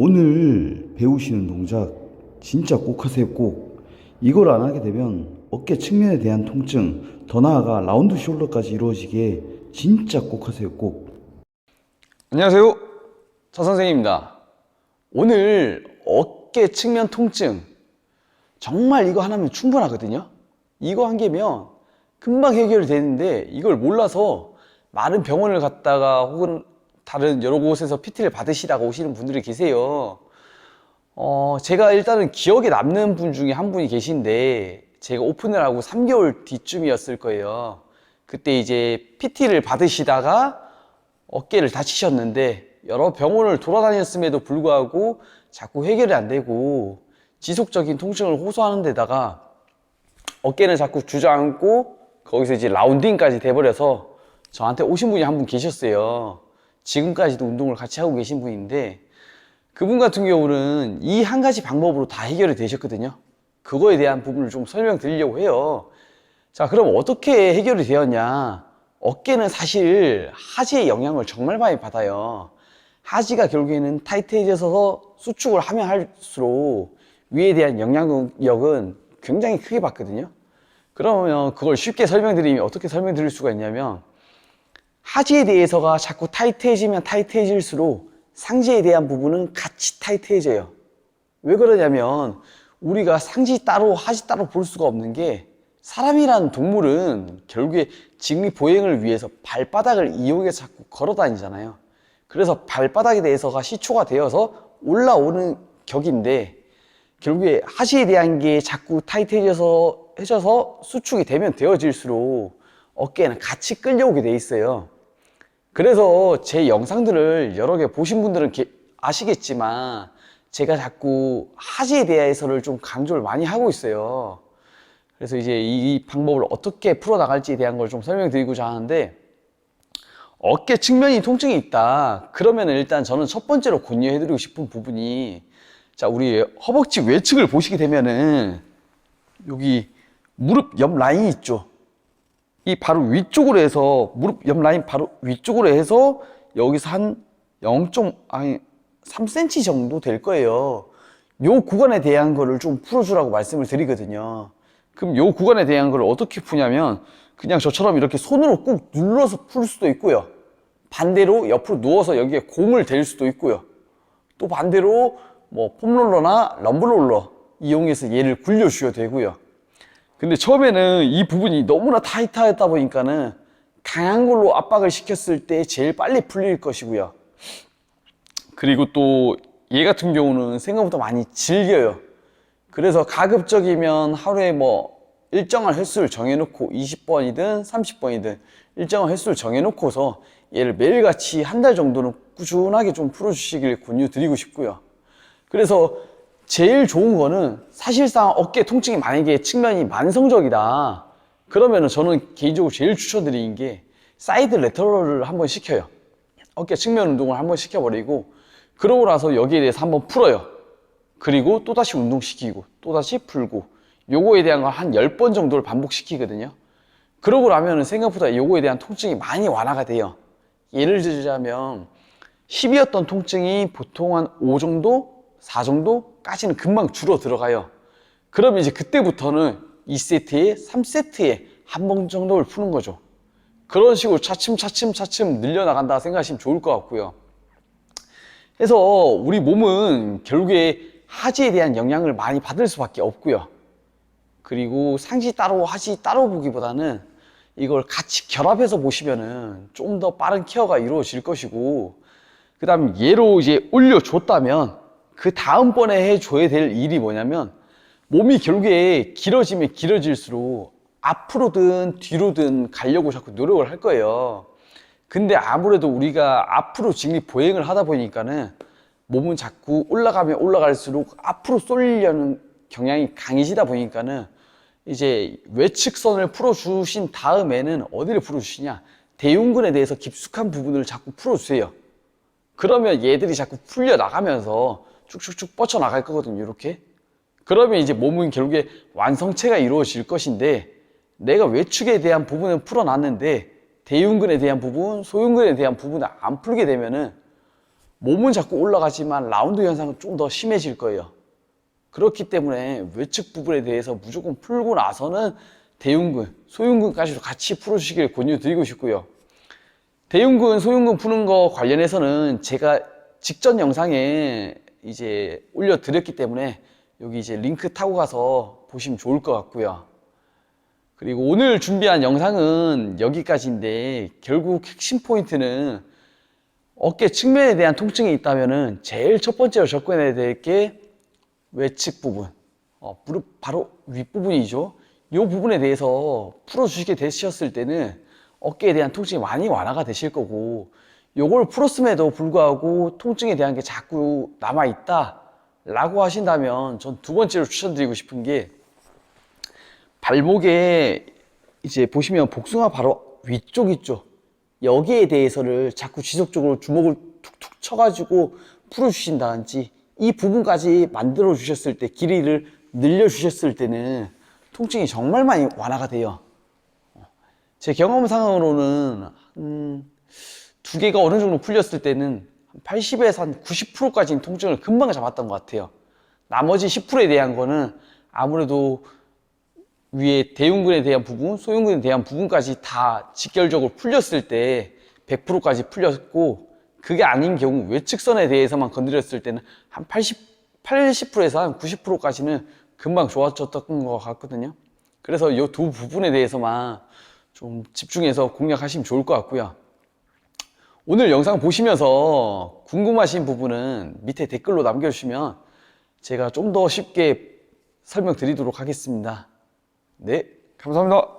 오늘 배우시는 동작 진짜 꼭 하세요, 꼭. 이걸 안 하게 되면 어깨 측면에 대한 통증, 더 나아가 라운드 숄더까지 이루어지게 진짜 꼭 하세요, 꼭. 안녕하세요, 차 선생님입니다. 오늘 어깨 측면 통증 정말 이거 하나면 충분하거든요. 이거 한 개면 금방 해결이 되는데 이걸 몰라서 많은 병원을 갔다가 혹은 다른 여러 곳에서 PT를 받으시다가 오시는 분들이 계세요. 제가 일단은 기억에 남는 분 중에 한 분이 계신데 제가 오픈을 하고 3개월 뒤쯤이었을 거예요. 그때 이제 PT를 받으시다가 어깨를 다치셨는데 여러 병원을 돌아다녔음에도 불구하고 자꾸 해결이 안 되고 지속적인 통증을 호소하는 데다가 어깨는 자꾸 주저앉고 거기서 이제 라운딩까지 돼버려서 저한테 오신 분이 한 분 계셨어요. 지금까지도 운동을 같이 하고 계신 분인데 그분 같은 경우는 이 한 가지 방법으로 다 해결이 되셨거든요. 그거에 대한 부분을 좀 설명드리려고 해요. 자, 그럼 어떻게 해결이 되었냐? 어깨는 사실 하지의 영향을 정말 많이 받아요. 하지가 결국에는 타이트해져서 수축을 하면 할수록 위에 대한 영향력은 굉장히 크게 받거든요. 그러면 그걸 쉽게 설명드리면 어떻게 설명드릴 수가 있냐면 하지에 대해서가 자꾸 타이트해지면 타이트해질수록 상지에 대한 부분은 같이 타이트해져요. 왜 그러냐면 우리가 상지 따로 하지 따로 볼 수가 없는 게 사람이라는 동물은 결국에 직립보행을 위해서 발바닥을 이용해서 자꾸 걸어 다니잖아요. 그래서 발바닥에 대해서가 시초가 되어서 올라오는 격인데 결국에 하지에 대한 게 자꾸 타이트해져서 수축이 되면 되어질수록 어깨에는 같이 끌려오게 돼 있어요. 그래서 제 영상들을 여러 개 보신 분들은 아시겠지만 제가 자꾸 하지에 대해서를 좀 강조를 많이 하고 있어요. 그래서 이제 이 방법을 어떻게 풀어나갈지에 대한 걸 좀 설명드리고자 하는데 어깨 측면이 통증이 있다. 그러면 일단 저는 첫 번째로 권유해드리고 싶은 부분이 자, 우리 허벅지 외측을 보시게 되면은 여기 무릎 옆 라인이 있죠. 이 바로 위쪽으로 해서 무릎 옆 라인 바로 위쪽으로 해서 여기서 한 0.3cm 정도 될 거예요. 요 구간에 대한 거를 좀 풀어주라고 말씀을 드리거든요. 그럼 요 구간에 대한 걸 어떻게 푸냐면 그냥 저처럼 이렇게 손으로 꾹 눌러서 풀 수도 있고요. 반대로 옆으로 누워서 여기에 곰을 댈 수도 있고요. 또 반대로 뭐 폼롤러나 럼블롤러 이용해서 얘를 굴려주셔도 되고요. 근데 처음에는 이 부분이 너무나 타이트하다 보니까는 강한 걸로 압박을 시켰을 때 제일 빨리 풀릴 것이고요. 그리고 또 얘 같은 경우는 생각보다 많이 질겨요. 그래서 가급적이면 하루에 뭐 일정한 횟수를 정해놓고 20번이든 30번이든 일정한 횟수를 정해놓고서 얘를 매일같이 한 달 정도는 꾸준하게 좀 풀어주시길 권유드리고 싶고요. 그래서 제일 좋은 거는 사실상 어깨 통증이 만약에 측면이 만성적이다 그러면은 저는 개인적으로 제일 추천드리는 게 사이드 레터럴을 한번 시켜요. 어깨 측면 운동을 한번 시켜버리고 그러고 나서 여기에 대해서 한번 풀어요. 그리고 또다시 운동시키고 또다시 풀고 요거에 대한 걸 한 10번 정도를 반복시키거든요. 그러고 나면은 생각보다 요거에 대한 통증이 많이 완화가 돼요. 예를 들자면 10이었던 통증이 보통 한 5 정도, 4 정도까지는 금방 줄어 들어가요. 그러면 이제 그때부터는 2세트에 3세트에 한 번 정도를 푸는 거죠. 그런 식으로 차츰 늘려나간다 생각하시면 좋을 것 같고요. 그래서 우리 몸은 결국에 하지에 대한 영향을 많이 받을 수밖에 없고요. 그리고 상지 따로 하지 따로 보기보다는 이걸 같이 결합해서 보시면은 좀 더 빠른 케어가 이루어질 것이고 그 다음 얘로 이제 올려줬다면 그 다음번에 해줘야 될 일이 뭐냐면 몸이 결국에 길어지면 길어질수록 앞으로든 뒤로든 가려고 자꾸 노력을 할 거예요. 근데 아무래도 우리가 앞으로 직립 보행을 하다 보니까는 몸은 자꾸 올라가면 올라갈수록 앞으로 쏠리려는 경향이 강해지다 보니까는 이제 외측선을 풀어주신 다음에는 어디를 풀어주시냐? 대흉근에 대해서 깊숙한 부분을 자꾸 풀어주세요. 그러면 얘들이 자꾸 풀려 나가면서 쭉쭉쭉 뻗쳐 나갈 거거든요. 이렇게. 그러면 이제 몸은 결국에 완성체가 이루어질 것인데 내가 외축에 대한 부분은 풀어놨는데 대흉근에 대한 부분, 소흉근에 대한 부분을 안 풀게 되면은 몸은 자꾸 올라가지만 라운드 현상은 좀 더 심해질 거예요. 그렇기 때문에 외측 부분에 대해서 무조건 풀고 나서는 대흉근, 소흉근까지도 같이 풀어주시길 권유드리고 싶고요. 대흉근, 소흉근 푸는 거 관련해서는 제가 직전 영상에 이제 올려드렸기 때문에 여기 이제 링크 타고 가서 보시면 좋을 것 같고요. 그리고 오늘 준비한 영상은 여기까지인데 결국 핵심 포인트는 어깨 측면에 대한 통증이 있다면은 제일 첫 번째로 접근해야 될 게 외측 부분, 무릎 바로 윗부분이죠. 이 부분에 대해서 풀어주시게 되셨을 때는 어깨에 대한 통증이 많이 완화가 되실 거고, 요걸 풀었음에도 불구하고 통증에 대한 게 자꾸 남아있다 라고 하신다면 전 두 번째로 추천드리고 싶은 게 발목에 이제 보시면 복숭아 바로 위쪽 있죠. 여기에 대해서를 자꾸 지속적으로 주먹을 툭툭 쳐가지고 풀어주신다든지 이 부분까지 만들어 주셨을 때, 길이를 늘려 주셨을 때는 통증이 정말 많이 완화가 돼요. 제 경험상으로는 두 개가 어느 정도 풀렸을 때는 80에서 한 90%까지는 통증을 금방 잡았던 것 같아요. 나머지 10%에 대한 거는 아무래도 위에 대흉근에 대한 부분, 소흉근에 대한 부분까지 다 직결적으로 풀렸을 때 100%까지 풀렸고, 그게 아닌 경우 외측선에 대해서만 건드렸을 때는 한 80%에서 한 90%까지는 금방 좋아졌던 것 같거든요. 그래서 이 두 부분에 대해서만 좀 집중해서 공략하시면 좋을 것 같고요. 오늘 영상 보시면서 궁금하신 부분은 밑에 댓글로 남겨주시면 제가 좀 더 쉽게 설명드리도록 하겠습니다. 네, 감사합니다.